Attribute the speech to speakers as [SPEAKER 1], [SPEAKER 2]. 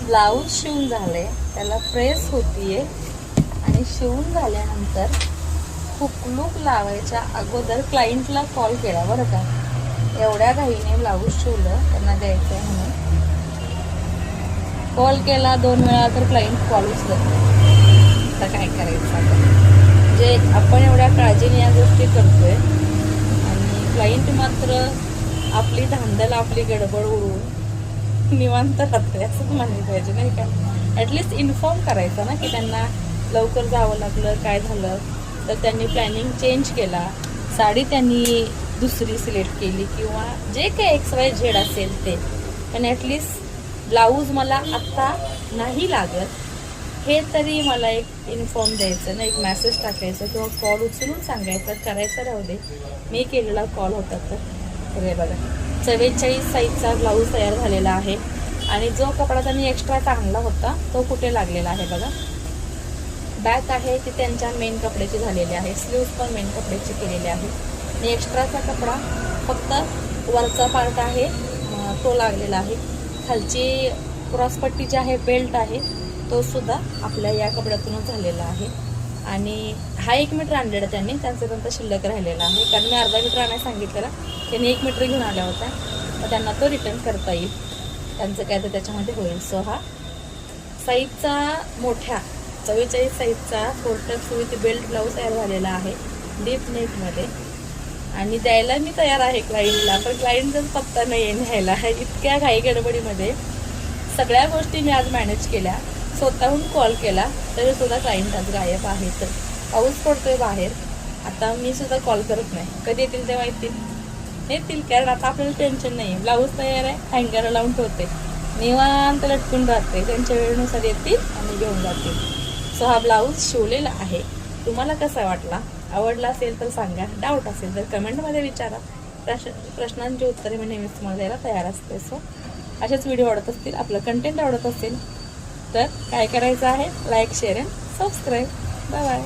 [SPEAKER 1] Blouse शिवून झाले, त्याला प्रेस होतीये आणि शिवून झाल्यानंतर हुकलूक लावायच्या अगोदर क्लायंटला कॉल केला बरं का. एवढ्या घाईने ब्लाऊज शिवलं, त्यांना द्यायचं आहे म्हणून कॉल केला 2 वेळा तर क्लायंट कॉल उचलत नाही. आता काय करायचं आता, म्हणजे आपण एवढ्या काळजीने या गोष्टी करतोय आणि क्लायंट मात्र आपली धांदल आपली गडबड उडवून निवांत राहतोय असंच मानलं पाहिजे नाही का. ॲटलिस्ट इन्फॉर्म करायचं ना की त्यांना लवकर जावं लागलं, काय झालं तर त्यांनी प्लॅनिंग चेंज केला, साडी त्यांनी दुसरी सिलेक्ट केली किंवा जे काही XYZ असेल ते. पण ॲटलिस्ट ब्लाऊज मला आत्ता नाही लागत हे तरी मला एक इन्फॉर्म द्यायचं ना, एक मेसेज टाकायचं किंवा कॉल उचलून सांगायचं. करायचं राहू दे, मी केलेला कॉल होता तर हे बघा 44 साईजचा ब्लाऊज तयार झालेला आहे. आणि जो कपडा त्यांनी एक्स्ट्राचा आणला होता तो कुठे लागलेला आहे बघा. बॅक आहे ती त्यांच्या मेन कपड्याची झालेली आहे, स्लीव्ज पण मेन कपड्याची केलेली आहे आणि एक्स्ट्राचा कपडा फक्त वरचा पार्ट आहे तो लागलेला आहे. खालची क्रॉसपट्टी जी आहे, बेल्ट आहे, तो सुद्धा आपल्या या कपड्यातूनच झालेला आहे. आणि हा 1 मीटर आणलेला त्यांनी, त्यांचं त्यांचा शिल्लक राहिलेला आहे कारण मी अर्धा मीटर आणायला सांगितलेला, त्यांनी 1 मीटर घेऊन आल्या होत्या, तर त्यांना तो रिटर्न करता येईल, त्यांचं काय तर त्याच्यामध्ये होईल. सो हा साईजचा मोठ्या 44 साईजचा फोर्टक्स विथ बेल्ट ब्लाऊज तयार झालेला आहे डीप नेकमध्ये. आणि द्यायला मी तयार आहे क्लायंटला, पण क्लायंटचाच पत्ता नाही आहे न्यायला. इतक्या घाई गडबडीमध्ये सगळ्या गोष्टी मी आज मॅनेज केल्या, स्वतःहून कॉल केला तरी सुद्धा क्लायंट आज गायब आहे. तर पाऊस पडतोय बाहेर, आता मी सुद्धा कॉल करत नाही, कधी येतील तेव्हा येतील कारण आता आपल्याला टेन्शन नाही. ब्लाऊज तयार आहे, हँगर लावून ठेवते, निवांत लटकून राहते, त्यांच्या वेळेनुसार येतील आणि घेऊन जातील. सो हा ब्लाऊज शिवलेला आहे. तुम्हाला कसा वाटला, आवडला असेल तर सांगा, डाऊट असेल तर कमेंटमध्ये विचारा. प्रश्नांची उत्तरे मी नेहमीच तुम्हाला द्यायला तयार असते. सो असेच व्हिडिओ आवडत असतील, आपलं कंटेंट आवडत असेल तर काय करायचं आहे, like, share and subscribe. Bye bye.